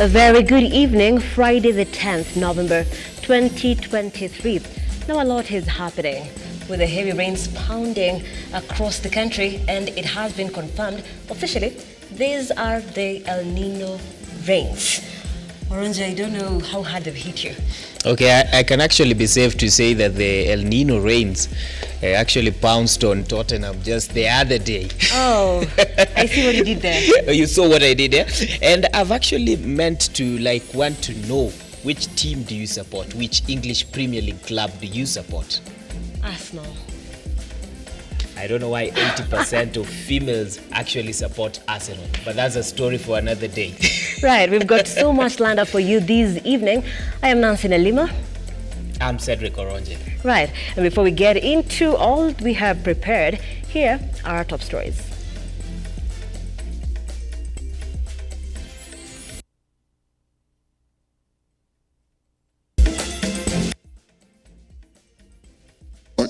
A very good evening, Friday the 10th November 2023. Now a lot is happening with the heavy rains pounding across the country, and it has been confirmed officially these are the Elnino rains. Oronja, I don't know how hard they've hit you. Okay, I can actually be safe to say that the El Nino rains actually pounced on Tottenham just the other day. Oh, I see what you did there. You saw what I did there? And I've actually meant to want to know, which team do you support? Which English Premier League club do you support? Arsenal. I don't know why 80% of females actually support Arsenal, but that's a story for another day. Right, we've got so much lined up for you this evening. I am Nancy Nelima. I'm Cedric Oronje. Right, and before we get into all we have prepared, here are our top stories.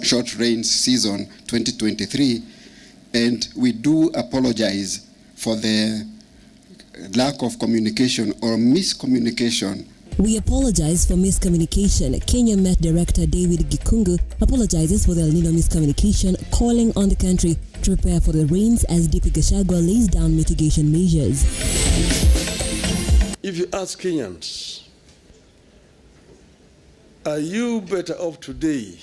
Short rain season 2023, and we do apologize for the lack of communication or miscommunication. We apologize for miscommunication. Kenya Met Director David Gikungu apologizes for the El Nino miscommunication, calling on the country to prepare for the rains as DP Gachagua lays down mitigation measures. If you ask Kenyans, are you better off today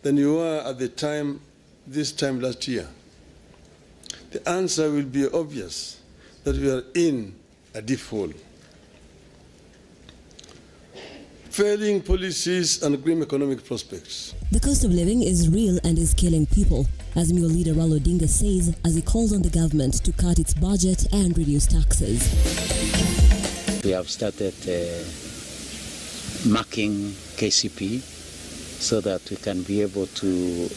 than you were at this time last year? The answer will be obvious, that we are in a deep hole. Failing policies and grim economic prospects. The cost of living is real and is killing people, Azimio leader Raila Odinga says, as he calls on the government to cut its budget and reduce taxes. We have started marking KCP so that we can be able to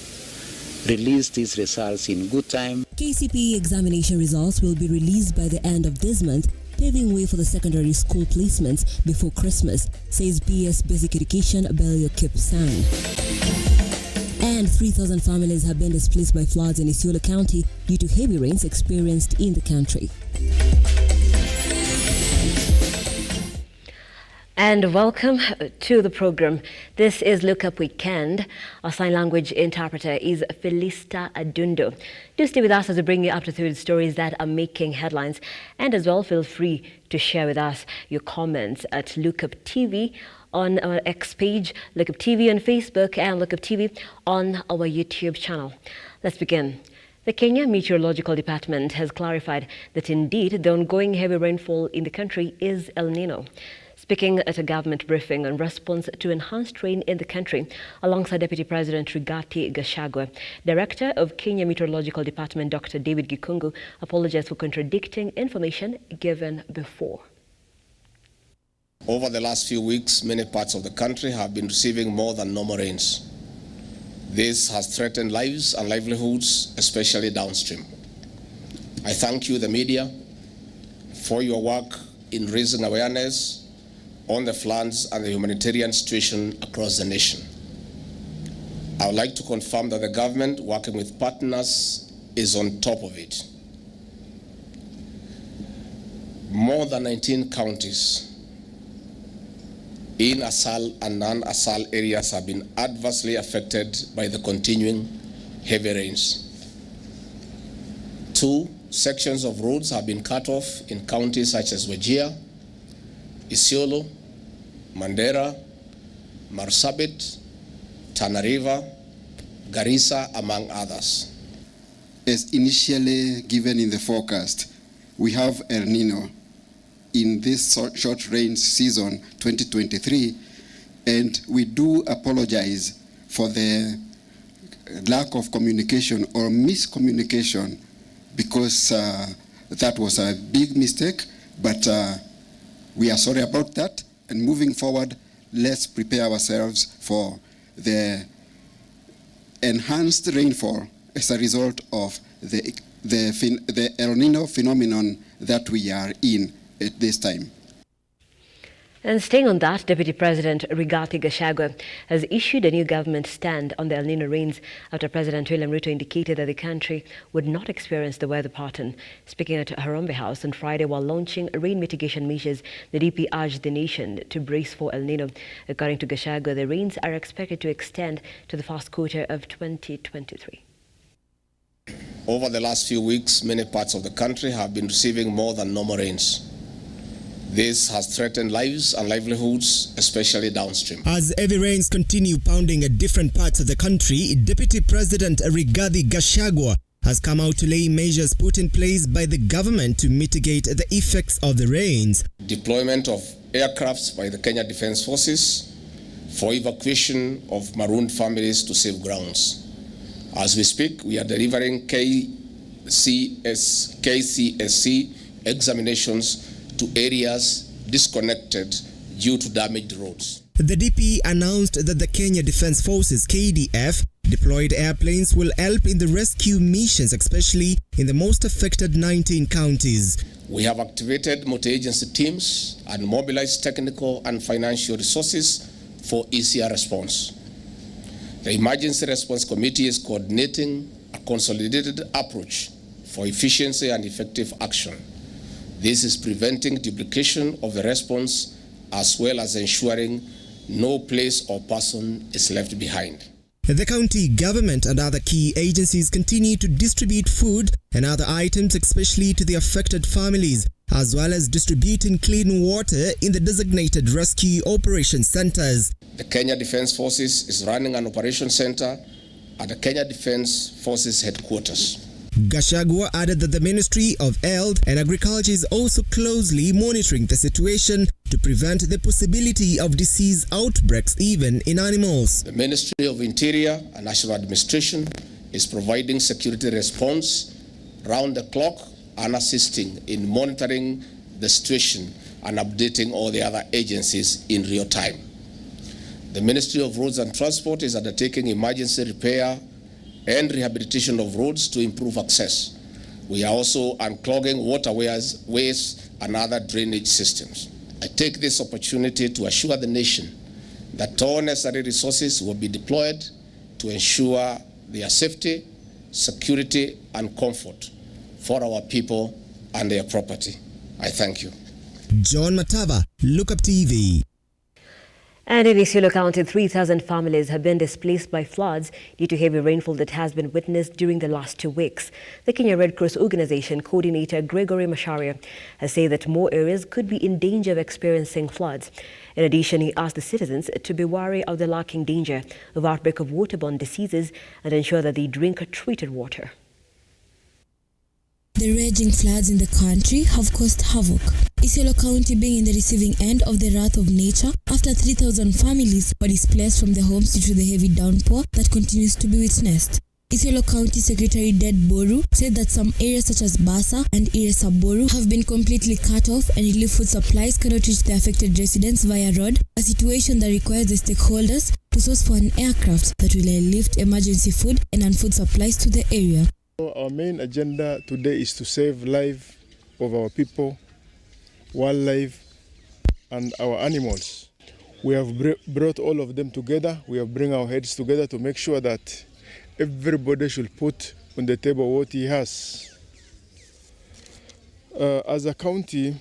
release these results in good time. KCPE examination results will be released by the end of this month, paving way for the secondary school placements before Christmas, says PS Basic Education Belio Kipsang. And 3,000 families have been displaced by floods in Isiolo County due to heavy rains experienced in the country. And welcome to the program. This is Look Up Weekend. Our sign language interpreter is Felista Adundo. Do stay with us as we bring you up to date stories that are making headlines. And as well, feel free to share with us your comments at Lookuptv on our X page, Lookuptv on Facebook, and Lookuptv on our YouTube channel. Let's begin. The Kenya Meteorological Department has clarified that indeed the ongoing heavy rainfall in the country is El Nino. Speaking at a government briefing on response to enhanced rain in the country, alongside Deputy President Rigathi Gachagua, Director of Kenya Meteorological Department Dr. David Gikungu apologized for contradicting information given before. Over the last few weeks, many parts of the country have been receiving more than normal rains. This has threatened lives and livelihoods, especially downstream. I thank you, the media, for your work in raising awareness on the floods and the humanitarian situation across the nation. I would like to confirm that the government, working with partners, is on top of it. More than 19 counties in ASAL and non-ASAL areas have been adversely affected by the continuing heavy rains. 2 sections of roads have been cut off in counties such as Wajir, Isiolo, Mandera, Marsabit, Tana River, Garissa, among others. As initially given in the forecast, we have El Nino in this short rain season 2023, and we do apologize for the lack of communication or miscommunication, because that was a big mistake, but we are sorry about that. And moving forward, let's prepare ourselves for the enhanced rainfall as a result of the El Nino phenomenon that we are in at this time. And staying on that, Deputy President Rigathi Gachagua has issued a new government stand on the Elnino rains after President William RUTO indicated that the country would not experience the weather pattern. Speaking at Harambee House on Friday while launching rain mitigation measures, the DP urged the nation to brace for Elnino. According to Gachagua, the rains are expected to extend to the first quarter of 2023. Over the last few weeks, many parts of the country have been receiving more than normal rains. This has threatened lives and livelihoods, especially downstream. As heavy rains continue pounding at different parts of the country, Deputy President Rigathi Gachagua has come out to lay measures put in place by the government to mitigate the effects of the rains. Deployment of aircrafts by the Kenya Defence Forces for evacuation of marooned families to safe grounds. As we speak, we are delivering KCSC examinations to areas disconnected due to damaged roads. The DP announced that the Kenya Defence Forces KDF deployed airplanes will help in the rescue missions, especially in the most affected 19 counties. We have activated multi-agency teams and mobilized technical and financial resources for easier response. The Emergency Response Committee is coordinating a consolidated approach for efficiency and effective action. This is preventing duplication of the response as well as ensuring no place or person is left behind. The county government and other key agencies continue to distribute food and other items, especially to the affected families, as well as distributing clean water in the designated rescue operation centers. The Kenya Defence Forces is running an operation center at the Kenya Defence Forces headquarters. Gachagua added that the Ministry of Health and Agriculture is also closely monitoring the situation to prevent the possibility of disease outbreaks even in animals. The Ministry of Interior and National Administration is providing security response round the clock and assisting in monitoring the situation and updating all the other agencies in real time. The Ministry of Roads and Transport is undertaking emergency repair and rehabilitation of roads to improve access. We are also unclogging waterways, ways, and other drainage systems. I take this opportunity to assure the nation that all necessary resources will be deployed to ensure their safety, security, and comfort for our people and their property. I thank you. John Matava, Lookuptv. And in Isiolo County, 3,000 families have been displaced by floods due to heavy rainfall that has been witnessed during the last 2 weeks. The Kenya Red Cross Organization coordinator Gregory Masharia has said that more areas could be in danger of experiencing floods. In addition, he asked the citizens to be wary of the lurking danger of outbreak of waterborne diseases and ensure that they drink treated water. The raging floods in the country have caused havoc. Isiolo County being in the receiving end of the wrath of nature after 3,000 families were displaced from their homes due to the heavy downpour that continues to be witnessed. Isiolo County Secretary Ded Boru said that some areas such as Basa and Iresaboru have been completely cut off and relief food supplies cannot reach the affected residents via road, a situation that requires the stakeholders to source for an aircraft that will lift emergency food and non-food supplies to the area. Our main agenda today is to save life of our people, wildlife, and our animals. We have brought all of them together. We have bring our heads together to make sure that everybody should put on the table what he has. As a county,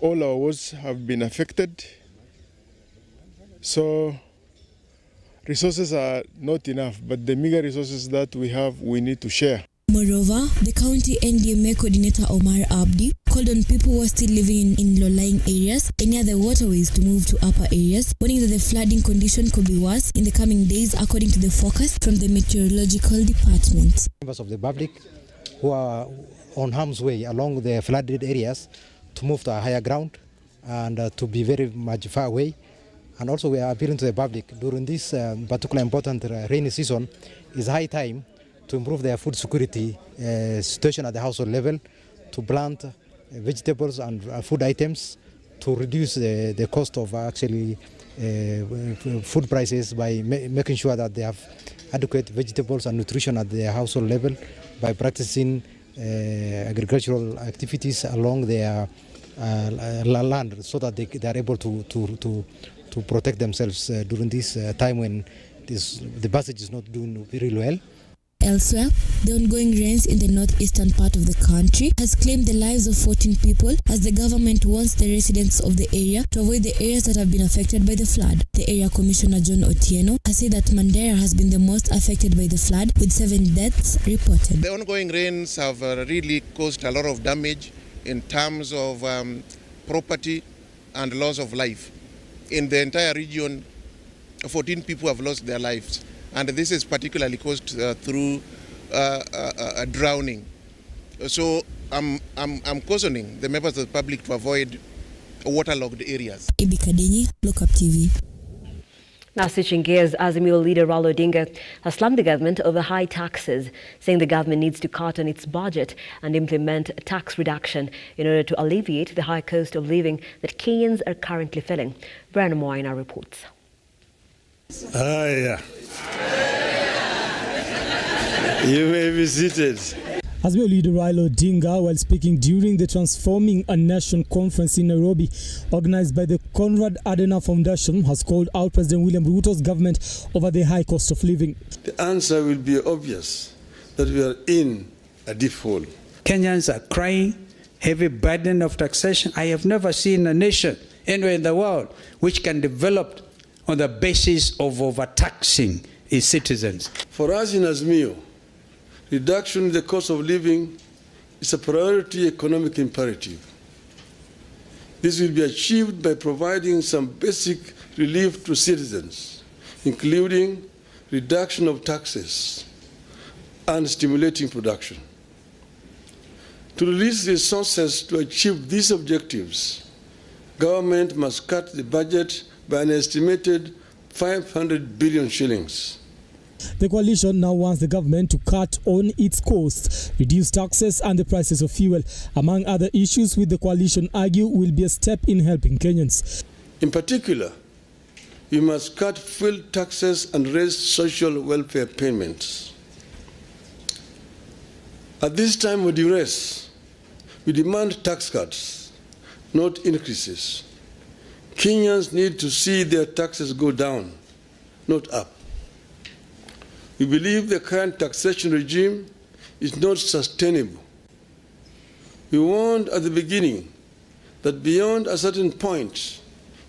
all our wards have been affected. So resources are not enough, but the meager resources that we have, we need to share. Moreover, the county NDMA coordinator Omar Abdi called on people who are still living in low-lying areas and near the waterways to move to upper areas, warning that the flooding condition could be worse in the coming days according to the forecast from the meteorological department. Members of the public who are on harm's way along the flooded areas to move to a higher ground and to be very much far away. And also we are appealing to the public during this particularly important rainy season. It's high time to improve their food security situation at the household level, to plant vegetables and food items, to reduce the cost of actually food prices by making sure that they have adequate vegetables and nutrition at their household level, by practicing agricultural activities along their land so that they are able to protect themselves during this time when the passage is not doing very well. Elsewhere, the ongoing rains in the northeastern part of the country has claimed the lives of 14 people as the government wants the residents of the area to avoid the areas that have been affected by the flood. The area commissioner John Otieno has said that Mandera has been the most affected by the flood with 7 deaths reported. The ongoing rains have really caused a lot of damage in terms of property and loss of life. In the entire region, 14 people have lost their lives. And this is particularly caused through drowning. So I'm cautioning the members of the public to avoid waterlogged areas. Ibi Kadenyi, Lookuptv. Now switching gears, Azimio leader Raila Odinga has slammed the government over high taxes, saying the government needs to cut on its budget and implement tax reduction in order to alleviate the high cost of living that Kenyans are currently feeling. Brian Moina reports. You may be seated. Azimio leader Raila Odinga, while speaking during the Transforming a Nation conference in Nairobi, organized by the Konrad Adenauer Foundation, has called out President William Ruto's government over the high cost of living. The answer will be obvious, that we are in a deep hole. Kenyans are crying, heavy burden of taxation. I have never seen a nation anywhere in the world which can develop on the basis of overtaxing its citizens. For us in Azimio, reduction in the cost of living is a priority economic imperative. This will be achieved by providing some basic relief to citizens, including reduction of taxes and stimulating production. To release resources to achieve these objectives, government must cut the budget by an estimated 500 billion shillings. The coalition now wants the government to cut on its costs, reduce taxes and the prices of fuel, among other issues which the coalition argue will be a step in helping Kenyans. In particular, we must cut fuel taxes and raise social welfare payments. At this time of duress, we demand tax cuts, not increases. Kenyans need to see their taxes go down, not up. We believe the current taxation regime is not sustainable. We warned at the beginning that beyond a certain point,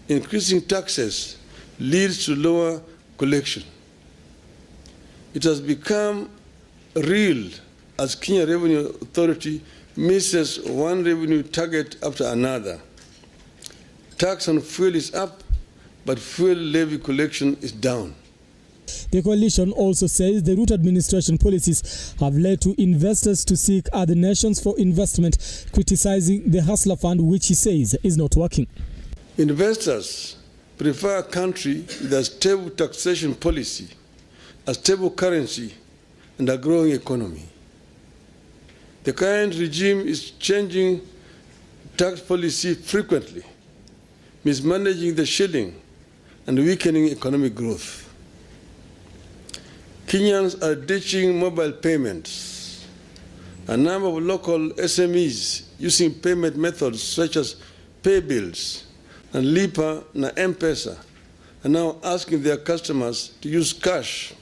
increasing taxes leads to lower collection. It has become real as Kenya Revenue Authority misses one revenue target after another. Tax on fuel is up, but fuel levy collection is down. The coalition also says the RUTO administration policies have led to investors to seek other nations for investment, criticizing the Hustler Fund, which he says is not working. Investors prefer a country with a stable taxation policy, a stable currency, and a growing economy. The current regime is changing tax policy frequently, mismanaging the shilling and weakening economic growth. Kenyans are ditching mobile payments. A number of local SMEs using payment methods such as pay bills and Lipa na M-Pesa are now asking their customers to use cash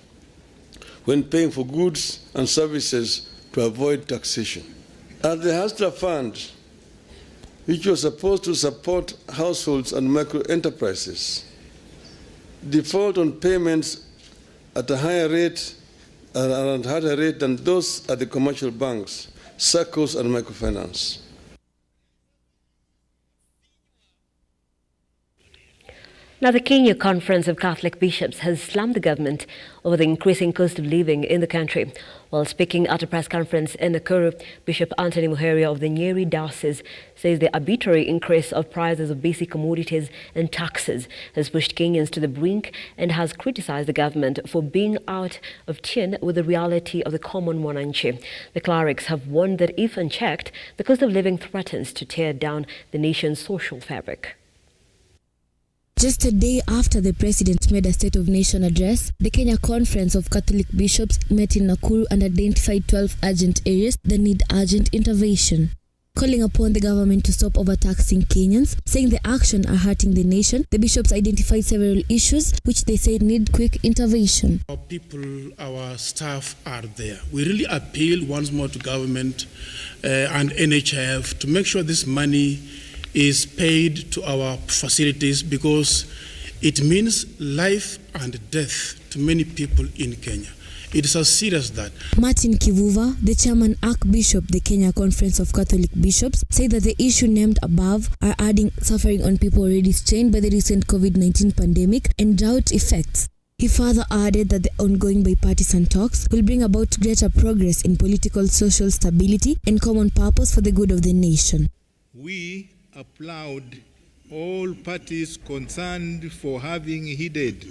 when paying for goods and services to avoid taxation. As the Hustler Fund, which was supposed to support households and micro enterprises, default on payments at a higher rate than those at the commercial banks, SACCOs and microfinance. Now, the Kenya Conference of Catholic Bishops has slammed the government over the increasing cost of living in the country. While speaking at a press conference in Nakuru, Bishop Anthony Muheria of the Nyeri Diocese says the arbitrary increase of prices of basic commodities and taxes has pushed Kenyans to the brink and has criticized the government for being out of tune with the reality of the common mwananchi. The clerics have warned that if unchecked, the cost of living threatens to tear down the nation's social fabric. Just a day after the president made a State of Nation address, the Kenya Conference of Catholic Bishops met in Nakuru and identified 12 urgent areas that need urgent intervention. calling upon the government to stop overtaxing Kenyans, saying the action are hurting the nation. The bishops identified several issues which they say need quick intervention. Our people, our staff are there. We really appeal once more to government and NHIF to make sure this money is paid to our facilities, because it means life and death to many people in Kenya. It is as serious that. Martin Kivuva, the chairman Archbishop, the Kenya Conference of Catholic Bishops, said that the issue named above are adding suffering on people already strained by the recent COVID-19 pandemic and drought effects. He further added that the ongoing bipartisan talks will bring about greater progress in political, social stability and common purpose for the good of the nation. We applaud all parties concerned for having heeded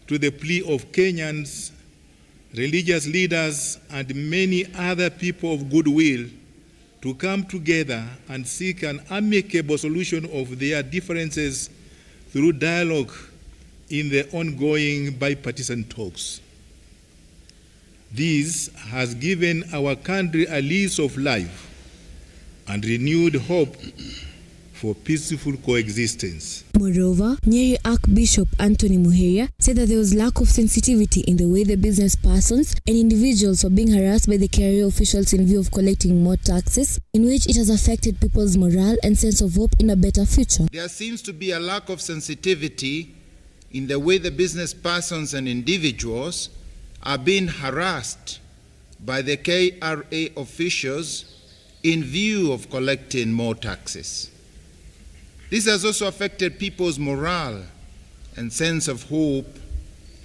to the plea of Kenyans, religious leaders, and many other people of goodwill to come together and seek an amicable solution of their differences through dialogue in the ongoing bipartisan talks. This has given our country a lease of life and renewed hope for peaceful coexistence. Moreover, Nyeri Archbishop Anthony Muheria said that there was lack of sensitivity in the way the business persons and individuals were being harassed by the KRA officials in view of collecting more taxes, in which it has affected people's morale and sense of hope in a better future. There seems to be a lack of sensitivity in the way the business persons and individuals are being harassed by the KRA officials in view of collecting more taxes. This has also affected people's morale and sense of hope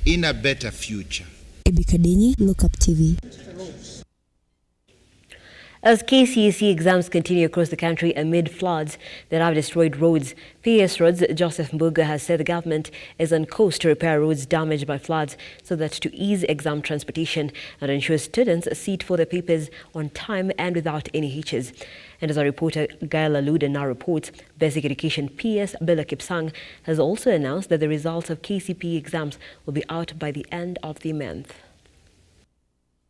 in a better future. Lookuptv. As KCSE exams continue across the country amid floods that have destroyed roads, PS Roads Joseph Mbuga has said the government is on course to repair roads damaged by floods so that to ease exam transportation and ensure students sit for their papers on time and without any hitches. And as our reporter Gail Aluda now reports, Basic Education PS Bella Kipsang has also announced that the results of KCPE exams will be out by the end of the month.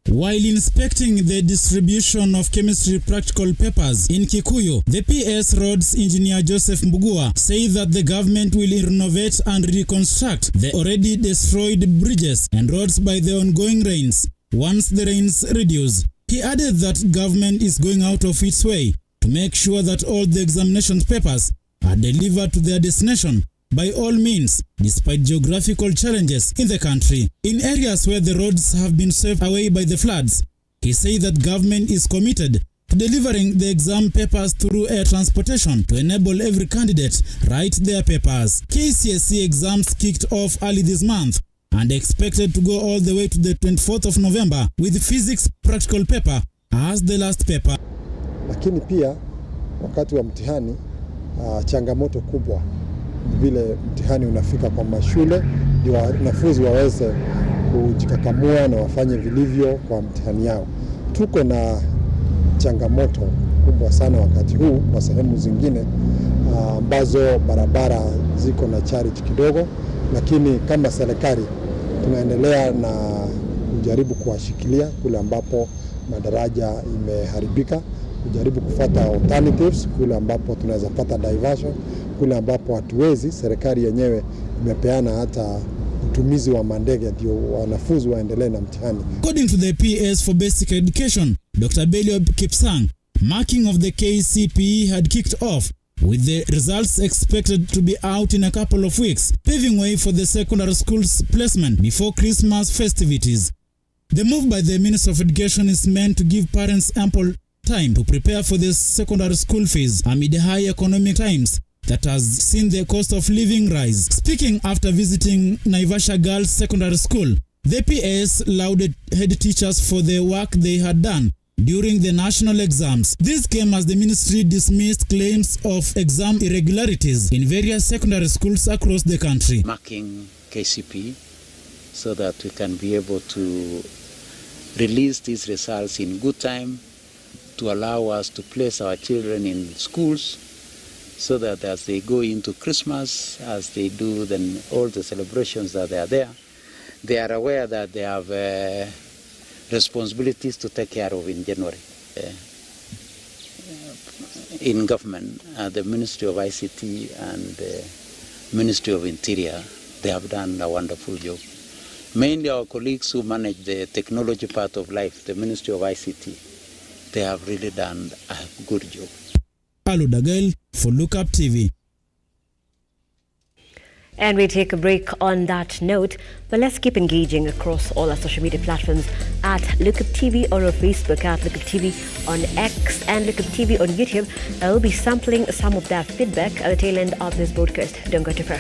While inspecting the distribution of chemistry practical papers in Kikuyu, the PS Roads engineer Joseph Mbugua said that the government will renovate and reconstruct the already destroyed bridges and roads by the ongoing rains once the rains reduce. He added that government is going out of its way to make sure that all the examination papers are delivered to their destination by all means, despite geographical challenges in the country. In areas where the roads have been swept away by the floods, he said that government is committed to delivering the exam papers through air transportation to enable every candidate write their papers. KCSE exams kicked off early this month and expected to go all the way to the 24th of November with physics practical paper as the last paper. Lakini pia wakati wa mtihani changamoto kubwa vile mtihani unafika kwa mashule ndio wanafunzi waweze kujikakamua na wafanye vilivyo kwa mtihani yao. Tuko na changamoto kubwa sana wakati huu kwa sehemu zingine ambazo barabara ziko na charge kidogo, lakini kama serikali tunaendelea na kujaribu kuwashikilia kule ambapo madaraja imeharibika, kujaribu kufuata alternatives kule ambapo tunaweza pata diversion, kule ambapo hatuwezi. Serikali yenyewe imepeana hata utumizi wa mandege ndio wanafunzi waendelee na mtihani. According to the PS for Basic Education, Dr. Bella Kipsang, marking of the KCPE had kicked off with the results expected to be out in a couple of weeks, paving way for the secondary school's placement before Christmas festivities. The move by the Minister of Education is meant to give parents ample time to prepare for the secondary school fees amid high economic times that has seen the cost of living rise. Speaking after visiting Naivasha Girls Secondary School, the PS lauded head teachers for the work they had done during the national exams. This came as the ministry dismissed claims of exam irregularities in various secondary schools across the country. Marking KCP so that we can be able to release these results in good time to allow us to place our children in schools so that as they go into Christmas, as they do then all the celebrations that they are there, they are aware that they have responsibilities to take care of in January. in government, the Ministry of ICT and the Ministry of Interior, they have done a wonderful job. Mainly our colleagues who manage the technology part of life, the Ministry of ICT, they have really done a good job. Alu Dagel for Lookuptv. And we take a break on that note, but let's keep engaging across all our social media platforms at Lookuptv on our Facebook, at Lookuptv on X, and Lookuptv on YouTube. I will be sampling some of that feedback at the tail end of this broadcast. Don't go too far.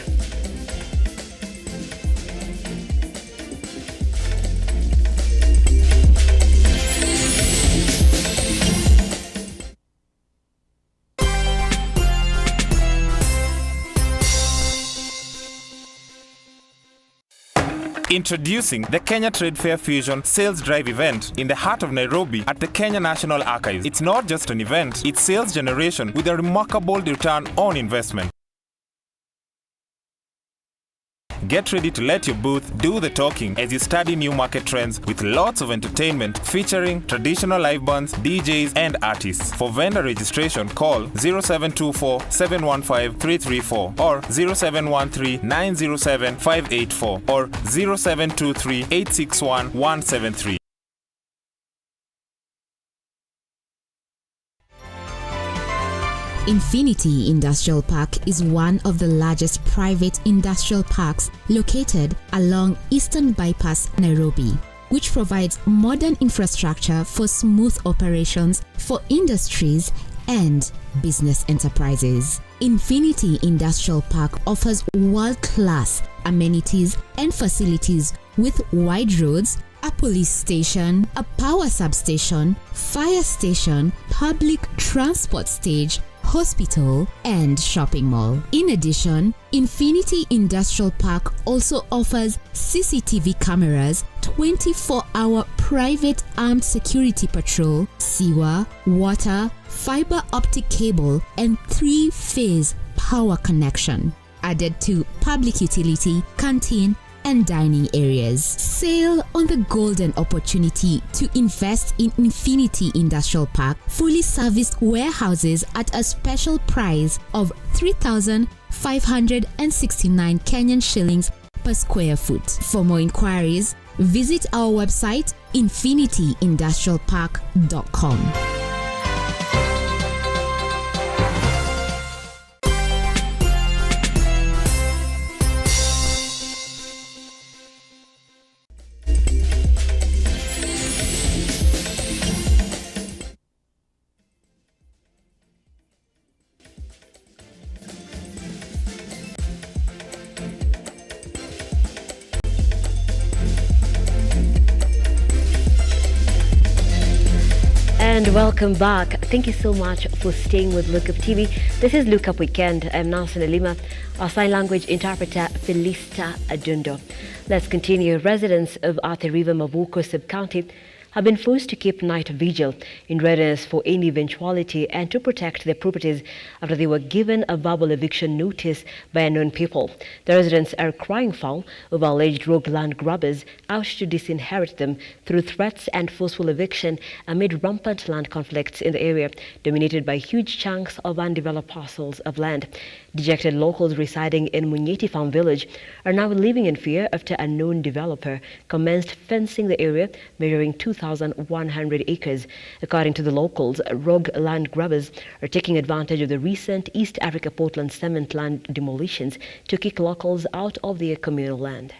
Introducing the Kenya Trade Fair Fusion Sales Drive event in the heart of Nairobi at the Kenya National Archives. It's not just an event, it's sales generation with a remarkable return on investment. Get ready to let your booth do the talking as you study new market trends with lots of entertainment featuring traditional live bands, DJs and artists. For vendor registration, call 0724 715 334 or 0713 907 584 or 0723 861 173. Infinity Industrial Park is one of the largest private industrial parks located along Eastern Bypass, Nairobi, which provides modern infrastructure for smooth operations for industries and business enterprises. Infinity Industrial Park offers world-class amenities and facilities with wide roads, a police station, a power substation, fire station, public transport stage, hospital, and shopping mall. In addition, Infinity Industrial Park also offers CCTV cameras, 24-hour private armed security patrol, sewer, water, fiber optic cable, and 3-phase power connection, added to public utility, canteen, and dining areas. Sail on the golden opportunity to invest in Infinity Industrial Park, fully serviced warehouses at a special price of 3,569 Kenyan shillings per square foot. For more inquiries, visit our website infinityindustrialpark.com. And welcome back. Thank you so much for staying with Lookuptv. This is Lookup Weekend. I'm Nelson Alima, our sign language interpreter Felista Adundo. Let's continue. Residents of Athi River, Mavuko sub-county have been forced to keep night vigil in readiness for any eventuality and to protect their properties after they were given a verbal eviction notice by unknown people. The residents are crying foul over alleged rogue land grabbers out to disinherit them through threats and forceful eviction amid rampant land conflicts in the area, dominated by huge chunks of undeveloped parcels of land. Dejected locals residing in Munyeti Farm Village are now living in fear after a known developer commenced fencing the area, measuring 2,100 acres. According to the locals, rogue land grabbers are taking advantage of the recent East Africa Portland cement land demolitions to kick locals out of their communal land.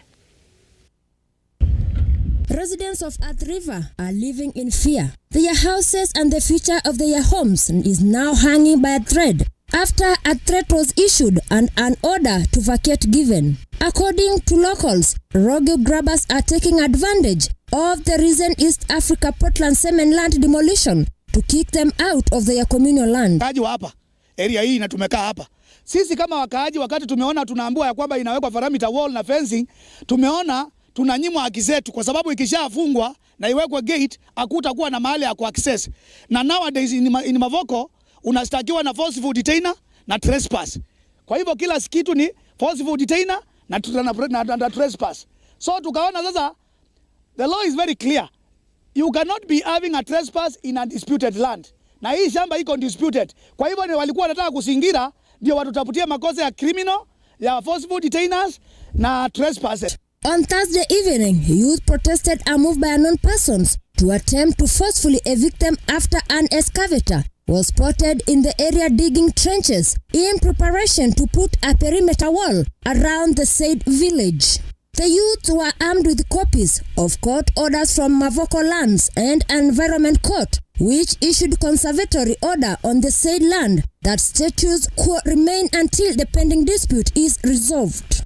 Residents of Athi River are living in fear. Their houses and the future of their homes is now hanging by a thread after a threat was issued and an order to vacate given. According to locals, rogue grabbers are taking advantage of the recent East Africa Portland cement land demolition to kick them out of their communal land. Wakaaji wa hapa area hii na tumekaa hapa sisi kama wakaaji, wakati tumeona tunaambiwa ya kwamba inawekwa parameter wall na fencing, tumeona tunanyimwa haki zetu, kwa sababu ikishafungwa na iwekwe gate hakutakuwa na mahali ya kuaccess. Na nowadays in Mavoko unastakiwa na forceful detainer na trespass. Kwa hivyo kila kitu ni forceful detainer na trespass. So tukaona sasa the law is very clear. You cannot be having a trespass in a disputed land. na hii shamba iko disputed. Kwa hivyo ni walikuwa wanataka kusingira ndio watutafutie makosa ya criminal, ya forceful detainers na trespassers. On Thursday evening, youth protested a move by unknown persons to attempt to forcefully evict them after an excavator was spotted in the area digging trenches in preparation to put a perimeter wall around the said village. The youth were armed with copies of court orders from Mavoko Lands and Environment Court, which issued conservatory order on the said land that status quo remain until the pending dispute is resolved.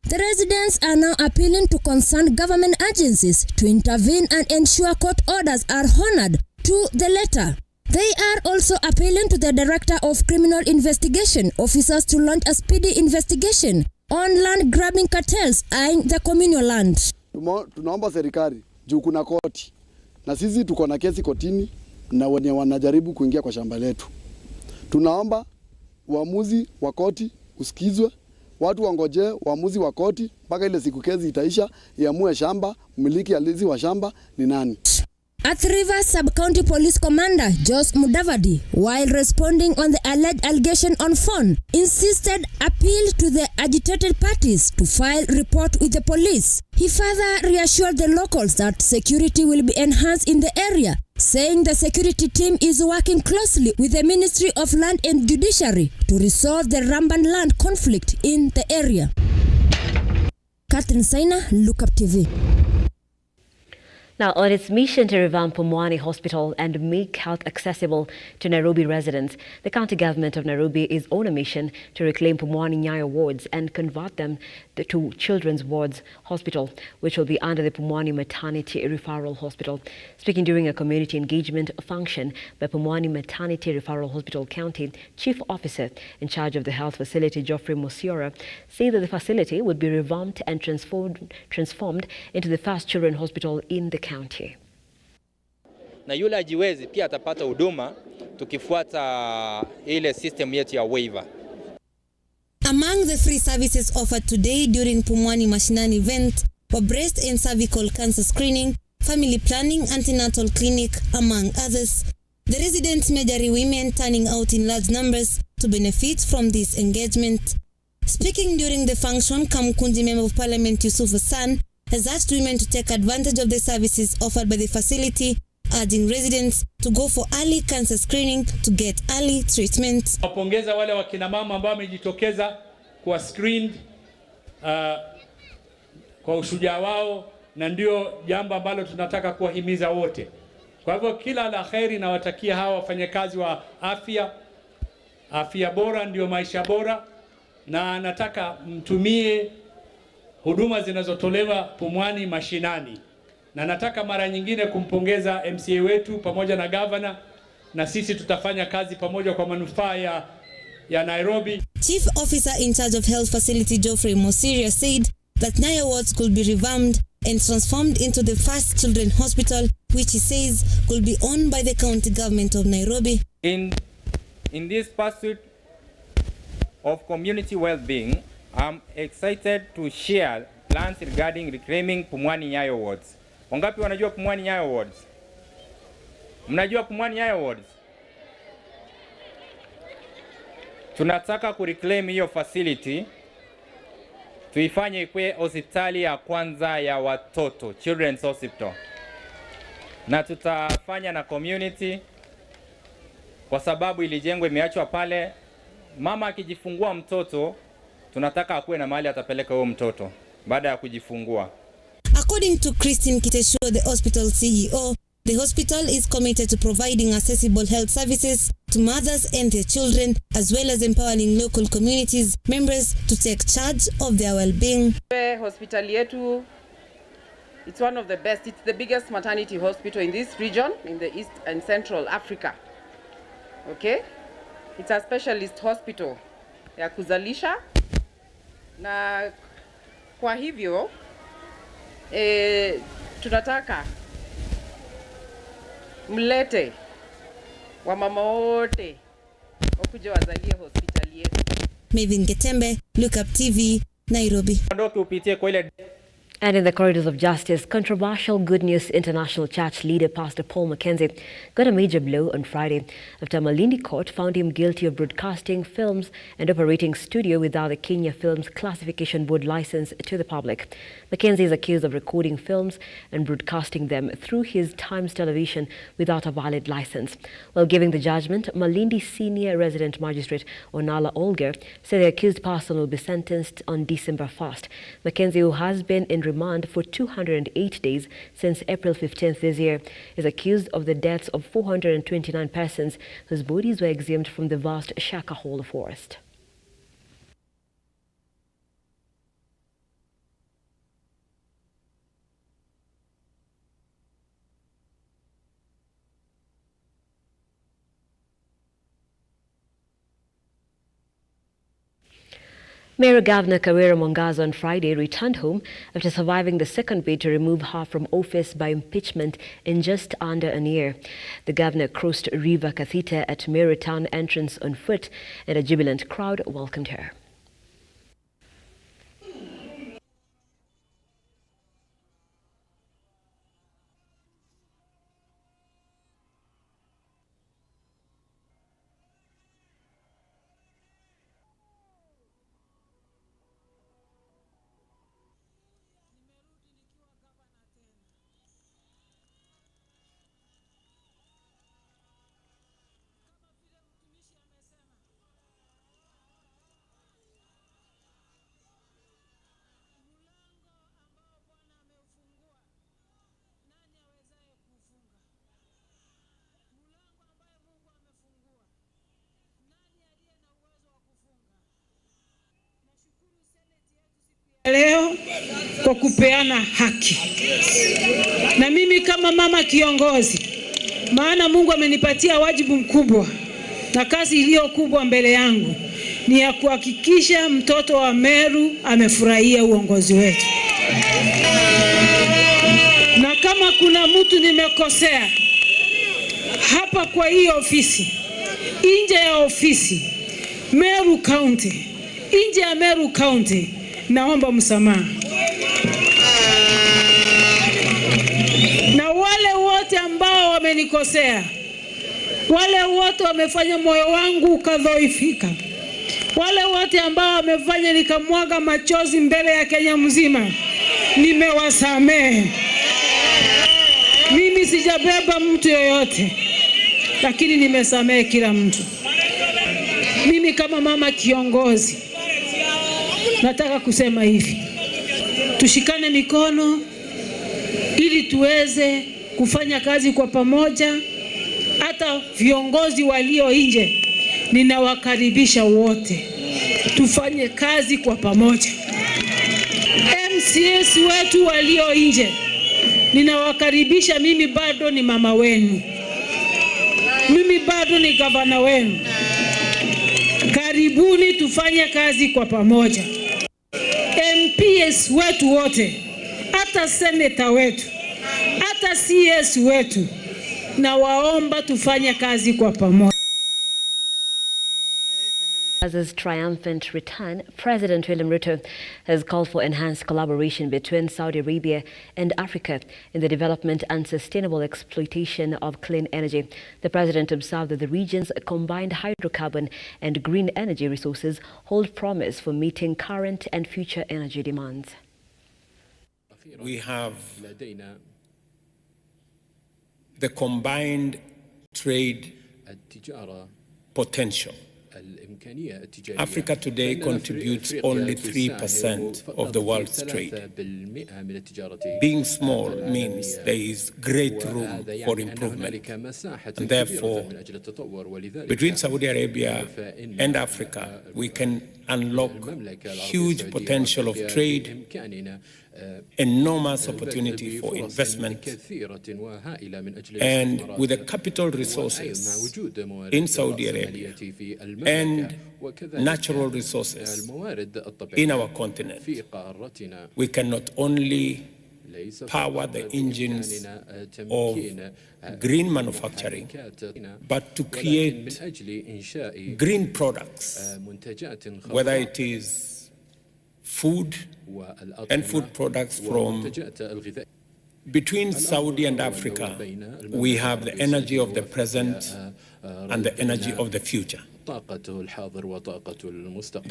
The residents are now appealing to concerned government agencies to intervene and ensure court orders are honored to the letter. They are also appealing to the Director of Criminal Investigation officers to launch a speedy investigation on land grabbing cartels eyeing the communal land. Tunaomba serikali juu kuna koti na sisi tuko na kesi kotini na wenye wanajaribu kuingia kwa shamba letu. Tunaomba uamuzi wa koti usikizwe, watu wangoje uamuzi wa koti mpaka ile siku kesi itaisha, iamue shamba, mmiliki halisi wa shamba ni nani. Athi River Sub-County Police Commander Jos Mudavadi, while responding on the alleged allegation on phone, insisted appeal to the agitated parties to file report with the police. He further reassured the locals that security will be enhanced in the area, saying the security team is working closely with the Ministry of Land and Judiciary to resolve the rampant land conflict in the area. Catherine Saina, Lookuptv. Now, on its mission to revamp Pumwani Hospital and make health accessible to Nairobi residents, the county government of Nairobi is on a mission to reclaim Pumwani Nyayo wards and convert them to Children's Wards Hospital, which will be under the Pumwani Maternity Referral Hospital. Speaking during a community engagement function by Pumwani Maternity Referral Hospital County Chief Officer in charge of the health facility, Geoffrey Mosiora, said that the facility would be revamped and transformed into the first children's hospital in the county. Na yule ajiwezi pia atapata huduma tukifuata ile system yetu ya waiver. Among the free services offered today during Pumwani Mashinani event were breast and cervical cancer screening, family planning, antenatal clinic, among others. The residents, majority women, turning out in large numbers to benefit from this engagement. Speaking during the function, Kamkunji Member of Parliament Yusuf Hassan has asked women to take advantage of the services offered by the facility, urging residents to go for early cancer screening to get early treatment. Wapongeza wale wakina mama ambao wamejitokeza kwa screened kwa ushujaa wao, na ndio jambo ambalo tunataka kuwahimiza wote. Kwa hivyo kila la kheri na watakia hawa wafanyakazi wa afya bora ndio maisha bora, na nataka mtumie huduma zinazotolewa Pumwani Mashinani. Na nataka mara nyingine kumpongeza MCA wetu pamoja na governor, na sisi tutafanya kazi pamoja kwa manufaa ya Nairobi. Chief Officer in charge of Health Facility Geoffrey Mosiria said that Nyayo wards could be revamped and transformed into the first children's hospital, which he says could be owned by the county government of Nairobi. In this pursuit of community well-being, I'm excited to share plans regarding reclaiming Pumwani Nyayo wards. Wangapi wanajua Pumwani Nyayo wards? Mnajua Pumwani Nyayo wards? Tunataka kureclaim hiyo facility, tuifanye ikuwe hospitali ya kwanza ya watoto, Children's Hospital. Na tutafanya na community kwa sababu ilijengwa imeachwa pale. Mama akijifungua mtoto, tunataka akuwe na mahali atapeleka huyo mtoto baada ya kujifungua. According to Christine Kitesho, the hospital CEO, the hospital is committed to providing accessible health services to mothers and their children, as well as empowering local communities members to take charge of their well-being. Hospital yetu, it's one of the best. It's the biggest maternity hospital in this region, in the East and Central Africa. Okay? It's a specialist hospital ya kuzalisha, na kwa hivyo tunataka mlete wamama wote wakuje wazalie hospitali yetu. Mavin Getembe, Lookuptv, Nairobi. Ndoki upitie kwa ile And in the corridors of justice, controversial Good News International Church leader Pastor Paul Mackenzie got a major blow on Friday after Malindi Court found him guilty of broadcasting films and operating studio without the Kenya Films Classification Board license to the public. Mackenzie is accused of recording films and broadcasting them through his Times Television without a valid license. While giving the judgment, Malindi Senior Resident Magistrate Onala Olger said the accused person will be sentenced on December 1st. Mackenzie, who has been in remand for 208 days since April 15th this year, is accused of the deaths of 429 persons whose bodies were exhumed from the vast Shakahola forest. Mayor Governor Kawira Mwangaza on Friday returned home after surviving the second bid to remove her from office by impeachment in just under a year. The governor crossed River Cathedral at Meru Town entrance on foot, and a jubilant crowd welcomed her. Leo kwa kupeana haki. Na mimi kama mama kiongozi, maana Mungu amenipatia wajibu mkubwa na kazi iliyo kubwa mbele yangu ni ya kuhakikisha mtoto wa Meru amefurahia uongozi wetu. Na kama kuna mtu nimekosea hapa kwa hii ofisi, nje ya ofisi, Meru County, nje ya Meru County, naomba msamaha. Na wale wote ambao wamenikosea, wale wote wamefanya moyo wangu ukadhoifika, wale wote ambao wamefanya nikamwaga machozi mbele ya Kenya mzima, nimewasamehe. Mimi sijabeba mtu yoyote, lakini nimesamehe kila mtu. Mimi kama mama kiongozi nataka kusema hivi: tushikane mikono ili tuweze kufanya kazi kwa pamoja. Hata viongozi walio nje ninawakaribisha wote, tufanye kazi kwa pamoja. MCS wetu walio nje ninawakaribisha, mimi bado ni mama wenu, mimi bado ni gavana wenu. Karibuni tufanye kazi kwa pamoja. MPS wetu wote, hata senator wetu, hata CS wetu, na waomba tufanye kazi kwa pamoja. As his triumphant return, President William RUTO has called for enhanced collaboration between Saudi Arabia and Africa in the development and sustainable exploitation of clean energy. The president observed that the region's combined hydrocarbon and green energy resources hold promise for meeting current and future energy demands. We have the combined trade potential. Africa today contributes only 3% of the world's trade. Being small means there is great room for improvement. And therefore, between Saudi Arabia and Africa, we can unlock huge potential of trade, enormous opportunity for investment, and with the capital resources in Saudi Arabia and natural resources in our continent, we can not only power the engines of green manufacturing, but to create green products, whether it is food and food products from between Saudi and Africa. We have the energy of the present and the energy of the future.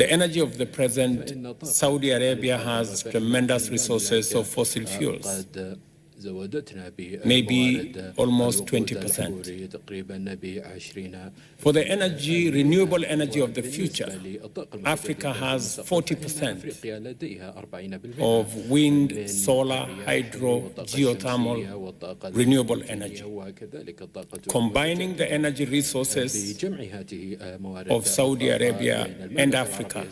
The energy of the present, Saudi Arabia has tremendous resources of fossil fuels, maybe almost 20%. For the energy, renewable energy of the future, Africa has 40% of wind, solar, hydro, geothermal, renewable energy. Combining the energy resources of Saudi Arabia and Africa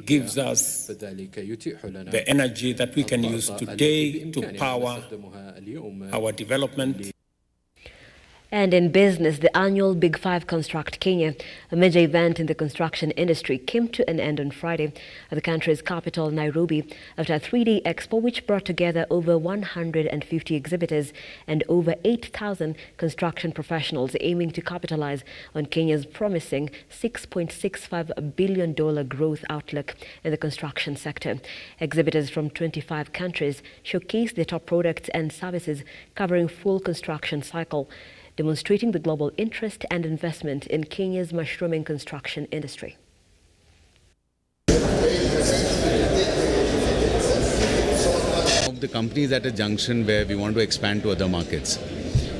gives us the energy that we can use today to power our development. And in business, the annual Big Five Construct Kenya, a major event in the construction industry, came to an end on Friday at the country's capital, Nairobi, after a three-day expo which brought together over 150 exhibitors and over 8,000 construction professionals aiming to capitalize on Kenya's promising $6.65 billion growth outlook in the construction sector. Exhibitors from 25 countries showcased their top products and services covering full construction cycle, demonstrating the global interest and investment in Kenya's mushrooming construction industry. The company is at a junction where we want to expand to other markets.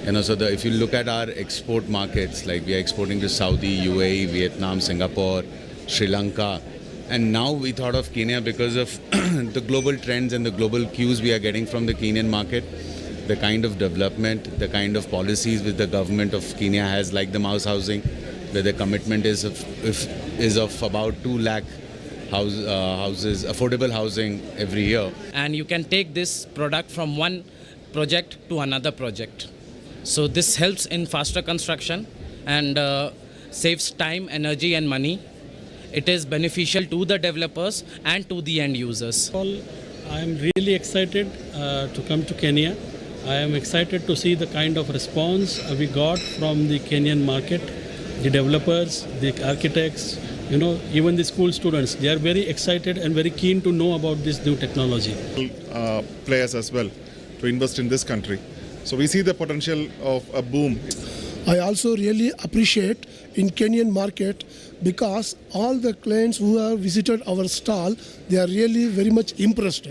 If you look at our export markets, like we are exporting to Saudi, UAE, Vietnam, Singapore, Sri Lanka, and now we thought of Kenya because of the global trends and the global cues we are getting from the Kenyan market. The kind of development, the kind of policies which the government of Kenya has, like the Mouse Housing, where the commitment is of about 2 lakh houses, affordable housing every year. And you can take this product from one project to another project. So this helps in faster construction and saves time, energy and money. It is beneficial to the developers and to the end users. I am really excited to come to Kenya. I am excited to see the kind of response we got from the Kenyan market, the developers, the architects, even the school students. They are very excited and very keen to know about this new technology. Players as well to invest in this country. So we see the potential of a boom. I also really appreciate in Kenyan market because all the clients who have visited our stall, they are really very much impressed.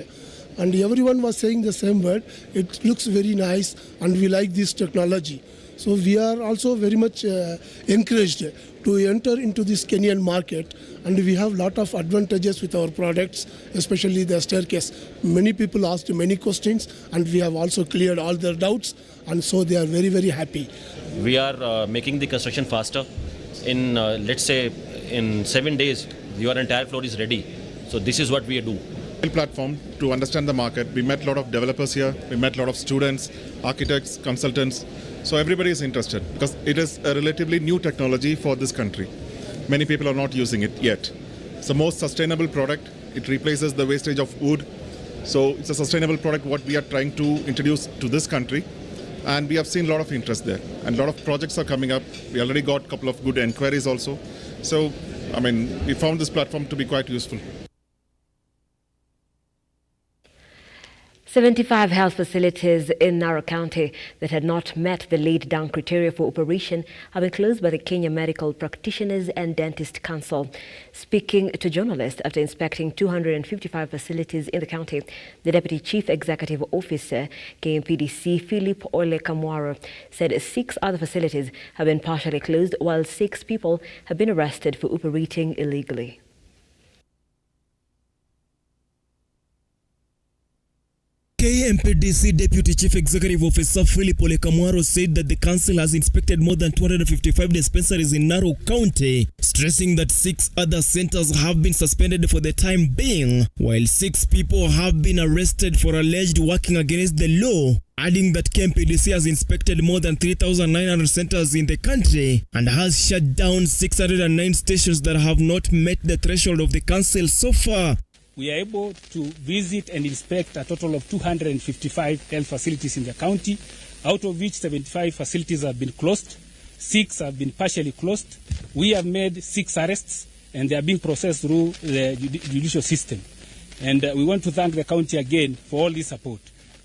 And everyone was saying the same word. It looks very nice and we like this technology. So we are also very much encouraged to enter into this Kenyan market, and we have a lot of advantages with our products, especially the staircase. Many people asked many questions and we have also cleared all their doubts, and so they are very, very happy. We are making the construction faster. In let's say in 7 days, your entire floor is ready. So this is what we do. Platform to understand the market. We met a lot of developers here. We met a lot of students, architects, consultants. So everybody is interested because it is a relatively new technology for this country. Many people are not using it yet. It's the most sustainable product. It replaces the wastage of wood. So it's a sustainable product what we are trying to introduce to this country. And we have seen a lot of interest there. And a lot of projects are coming up. We already got a couple of good inquiries also. So, we found this platform to be quite useful. 75 health facilities in Narok County that had not met the laid down criteria for operation have been closed by the Kenya Medical Practitioners and Dentist Council. Speaking to journalists after inspecting 255 facilities in the county, the Deputy Chief Executive Officer, KMPDC, Philip Ole Kamwaro, said 6 other facilities have been partially closed while 6 people have been arrested for operating illegally. KMPDC Deputy Chief Executive Officer Philip Ole Kamwaro said that the council has inspected more than 255 dispensaries in Narok County, stressing that 6 other centers have been suspended for the time being, while 6 people have been arrested for alleged working against the law, adding that KMPDC has inspected more than 3,900 centers in the country and has shut down 609 stations that have not met the threshold of the council so far. We are able to visit and inspect a total of 255 health facilities in the county, out of which 75 facilities have been closed, 6 have been partially closed. We have made 6 arrests and they are being processed through the judicial system. And we want to thank the county again for all this support.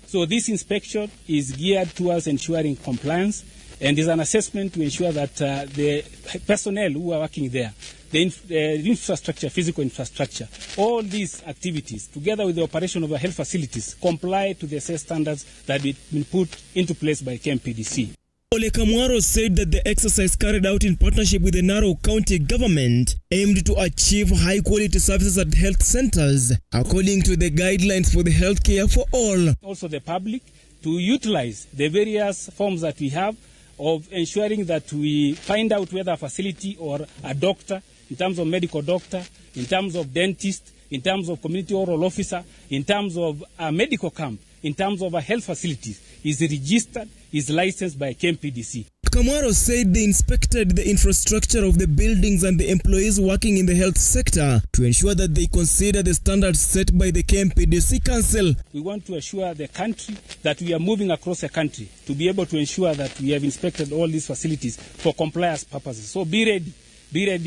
So this inspection is geared towards ensuring compliance and is an assessment to ensure that the personnel who are working there, the infrastructure, physical infrastructure, all these activities, together with the operation of the health facilities, comply to the set standards that have been put into place by KMPDC. Ole Kamwaro said that the exercise carried out in partnership with the Narok County government aimed to achieve high-quality services at health centers, according to the guidelines for the healthcare for all. Also the public to utilize the various forms that we have of ensuring that we find out whether a facility or a doctor, in terms of medical doctor, in terms of dentist, in terms of community oral officer, in terms of a medical camp, in terms of a health facilities, is registered, is licensed by KMPDC. Kamwaro said they inspected the infrastructure of the buildings and the employees working in the health sector to ensure that they consider the standards set by the KMPDC Council. We want to assure the country that we are moving across the country to be able to ensure that we have inspected all these facilities for compliance purposes. So be ready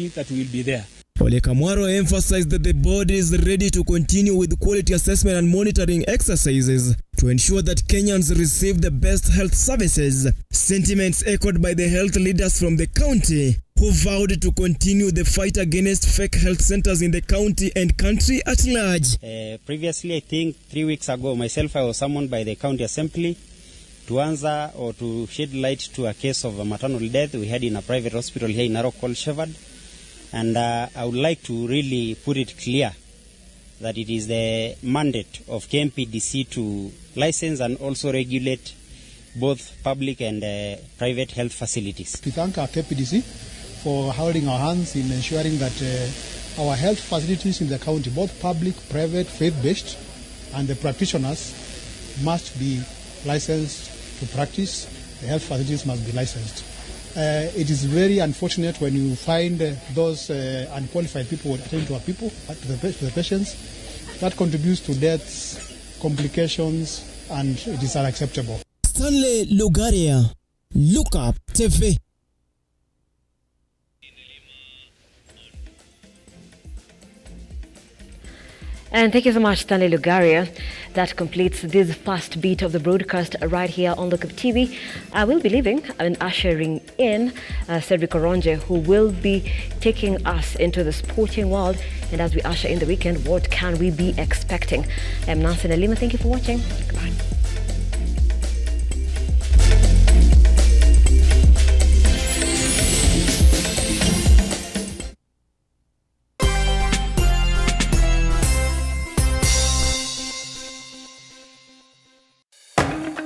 that we will be there. Ole Kamwaro emphasized that the board is ready to continue with quality assessment and monitoring exercises to ensure that Kenyans receive the best health services. Sentiments echoed by the health leaders from the county who vowed to continue the fight against fake health centers in the county and country at large. Previously, I think 3 weeks ago, myself, I was summoned by the county assembly to answer or to shed light to a case of a maternal death we had in a private hospital here in Narok called Shepherd. And I would like to really put it clear that it is the mandate of KMPDC to license and also regulate both public and private health facilities. We thank our KMPDC for holding our hands in ensuring that our health facilities in the county, both public, private, faith-based, and the practitioners must be licensed to practice. The health facilities must be licensed. It is very unfortunate when you find those unqualified people attending to our people, to the patients. That contributes to deaths, complications, and it is unacceptable. Stanley Lugaria, Lookuptv. And thank you so much, Stanley Lugaria. That completes this first beat of the broadcast right here on Lookuptv. I will be leaving and ushering in Cedric Oronje, who will be taking us into the sporting world. And as we usher in the weekend, what can we be expecting? I'm Nancy Nalima. Thank you for watching. Goodbye.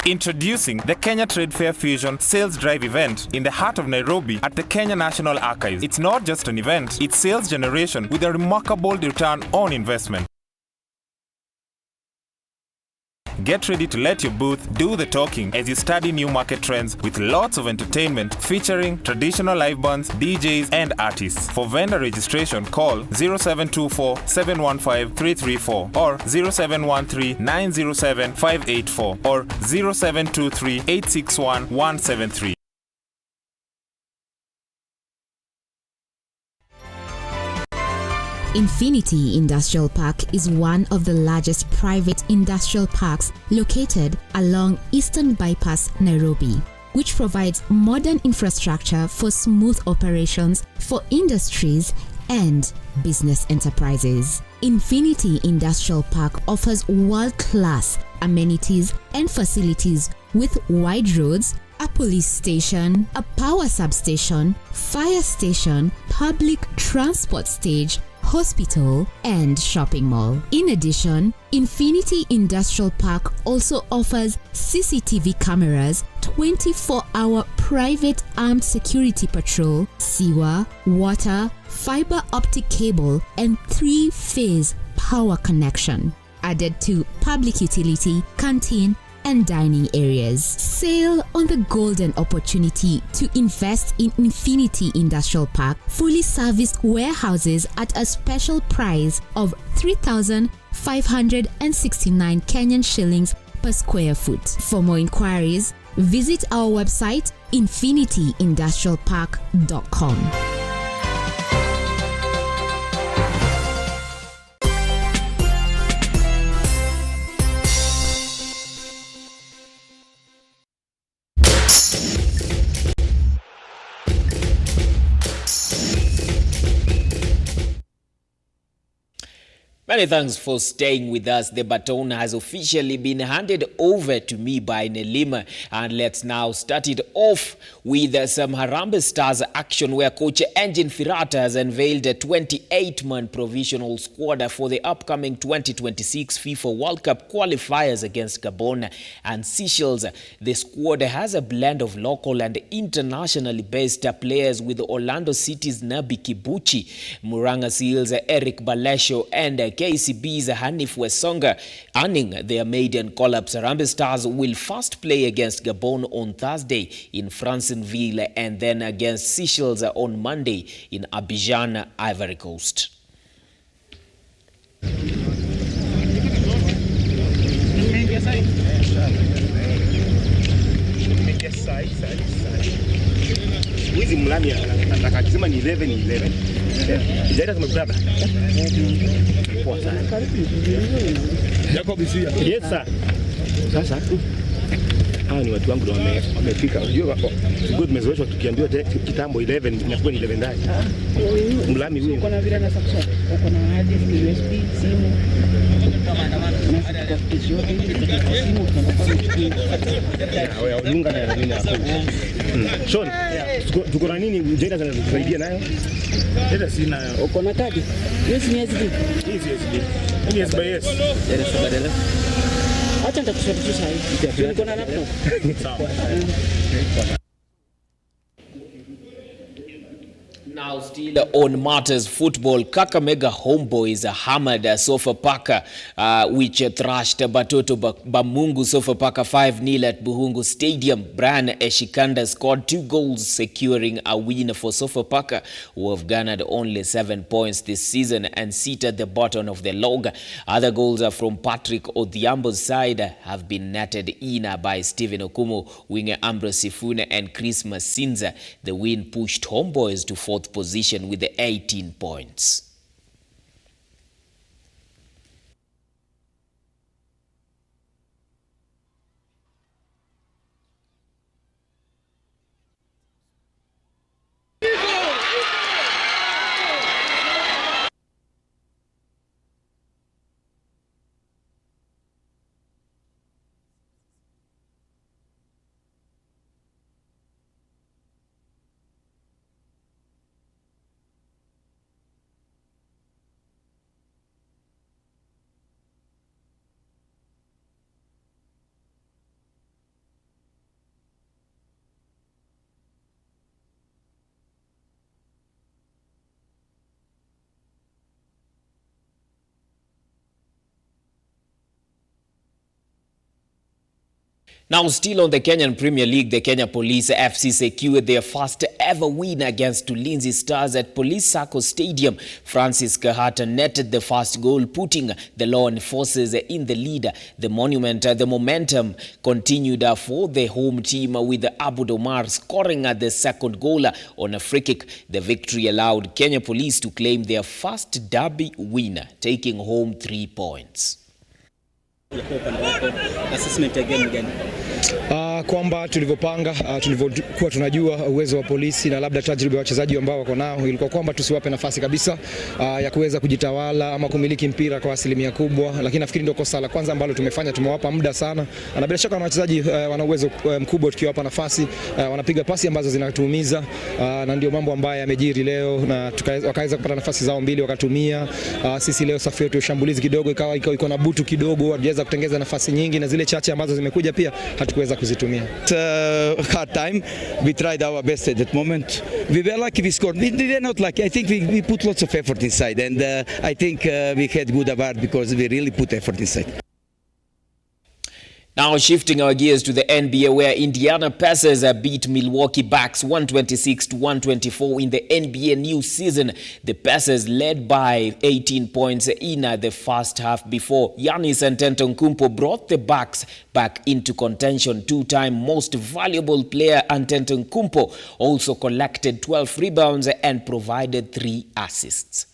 Introducing the Kenya Trade Fair Fusion Sales Drive event in the heart of Nairobi at the Kenya National Archives. It's not just an event, it's sales generation with a remarkable return on investment. Get ready to let your booth do the talking as you study new market trends with lots of entertainment featuring traditional live bands, DJs and artists. For vendor registration, call 0724 715 334 or 0713 907 584 or 0723 861 173. Infinity Industrial Park is one of the largest private industrial parks located along Eastern Bypass, Nairobi, which provides modern infrastructure for smooth operations for industries and business enterprises. Infinity Industrial Park offers world-class amenities and facilities with wide roads, a police station, a power substation, fire station, public transport stage, hospital, and shopping mall. In addition, Infinity Industrial Park also offers CCTV cameras, 24-hour private armed security patrol, sewer, water, fiber optic cable, and 3-phase power connection, added to public utility, canteen, and dining areas. Sail on the golden opportunity to invest in Infinity Industrial Park fully serviced warehouses at a special price of 3,569 Kenyan shillings per square foot. For more inquiries, visit our website infinityindustrialpark.com. Many thanks for staying with us. The baton has officially been handed over to me by Nelima, and let's now start it off with some Harambee Stars action where coach Engin Firata has unveiled a 28-man provisional squad for the upcoming 2026 FIFA World Cup qualifiers against Gabon and Seychelles. The squad has a blend of local and internationally based players with Orlando City's Nabi Kibuchi, Muranga Seals Eric Balesho and KCB's Hanif Wesonga earning their maiden call-ups. Harambee Stars will first play against Gabon on Thursday in Franceville and then against Seychelles on Monday in Abidjan, Ivory Coast. Wizi mlami anataka kusema ni 11. Zaida tumekutana. Poa sana. Jacob is here. Yes sir. Sasa hawa ni watu wangu ndio wamefika. Unajua good mezoeshwa tukiambiwa kitambo 11 inakuwa ni 11 ndani. Mlami huyu. Uko na vile na subscribe. Uko na hadi USB simu. Sean, tuko na nini Jeda zinasaidia nayo? Jeda sina. Uko na kadi? Yes, ni SD. Yes, by yes. Jeda sabadala. Acha nitakusaidia hivi. Uko na laptop? Sawa. Now still on matters football, Kakamega Homeboys hammered Sofapaka, which thrashed Batoto Bamungu Sofapaka 5-0 at Buhungu Stadium. Brian Eshikanda scored 2 goals, securing a win for Sofapaka, who have garnered only 7 points this season and sit at the bottom of the log. Other goals are from Patrick Odhiambo's side have been netted in by Stephen Okumu, winger Ambrose Sifune and Chris Masinza. The win pushed Homeboys to 4th position with the 18 points. Now still on the Kenyan Premier League, the Kenya Police FC secured their first ever win against Ulinzi Stars at Police Sacco Stadium. Francis Kahata netted the first goal, putting the law enforcers in the lead. The momentum continued for the home team with Abud Omar scoring at the second goal on a free kick. The victory allowed Kenya Police to claim their first derby win, taking home 3 points. Kwamba tulivyopanga, tulivyokuwa tunajua uwezo wa polisi na labda tajriba ya wachezaji ambao wako nao, ilikuwa kwamba tusiwape nafasi kabisa ya kuweza kujitawala ama kumiliki mpira kwa asilimia kubwa, lakini nafikiri ndio kosa la kwanza ambalo tumefanya. Tumewapa muda sana, na bila shaka wachezaji wana uwezo mkubwa, tukiwapa nafasi wanapiga pasi ambazo zinatuumiza, na ndio mambo ambayo yamejiri leo, na wakaweza kupata nafasi zao mbili wakatumia. Sisi leo safu yetu ushambulizi kidogo iko na butu kidogo, hatuweza kutengeza nafasi nyingi, na zile chache ambazo zimekuja pia hatukuweza kuzitumia. Hard time. We tried our best at that moment. We were lucky we scored. We were not lucky. I think we put lots of effort inside, and I think we had good award because we really put effort inside. Now shifting our gears to the NBA, where Indiana Pacers beat Milwaukee Bucks 126-124 in the NBA new season. The Pacers led by 18 points in the first half before Giannis Antetokounmpo brought the Bucks back into contention. Two-time most valuable player Antetokounmpo also collected 12 rebounds and provided 3 assists.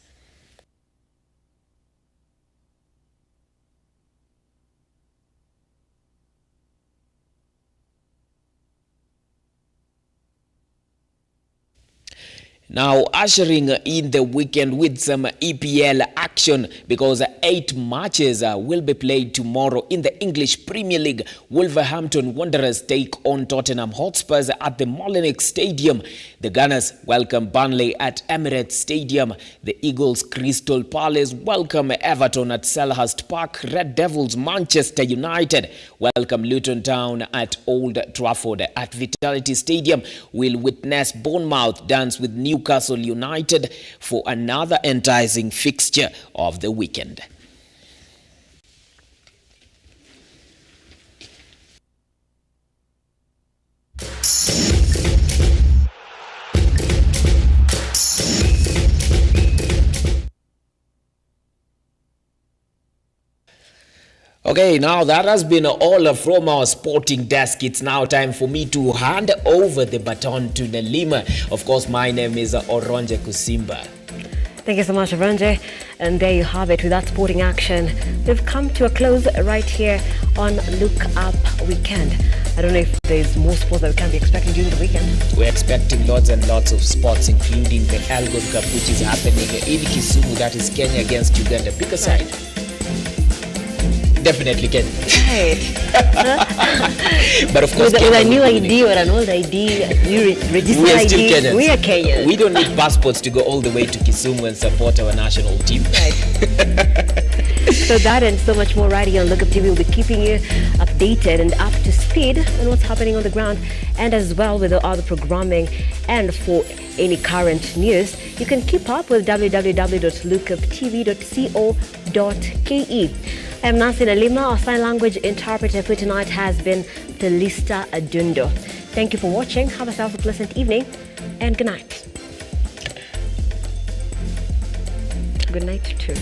Now ushering in the weekend with some EPL action, because 8 matches will be played tomorrow in the English Premier League. Wolverhampton Wanderers take on Tottenham Hotspurs at the Molineux Stadium. The Gunners welcome Burnley at Emirates Stadium. The Eagles Crystal Palace welcome Everton at Selhurst Park. Red Devils Manchester United welcome Luton Town at Old Trafford. At Vitality Stadium will witness Bournemouth dance with Newcastle United for another enticing fixture of the weekend. Okay, now that has been all from our sporting desk. It's now time for me to hand over the baton to Nelima. Of course, my name is Oronje Kusimba. Thank you so much, Oronje. And there you have it with that sporting action. We've come to a close right here on Look Up Weekend. I don't know if there's more sports that we can be expecting during the weekend. We're expecting lots and lots of sports, including the Elgon Cup, which is happening in Kisumu. That is Kenya against Uganda. Pick a side. Definitely Kenya. Right. But of course, with a new ID or an old ID, new registered we are ID, still Kenyans. we are Kenyans. We don't need passports to go all the way to Kisumu and support our national team. Right. So that and so much more right here on Lookuptv. We'll be keeping you updated and up to speed on what's happening on the ground, and as well with the other programming. And for any current news, you can keep up with www.lookuptv.co.ke. I'm Nancy Nalima. Our sign language interpreter for tonight has been Felista Adundo. Thank you for watching. Have yourself a pleasant evening and good night. Good night too.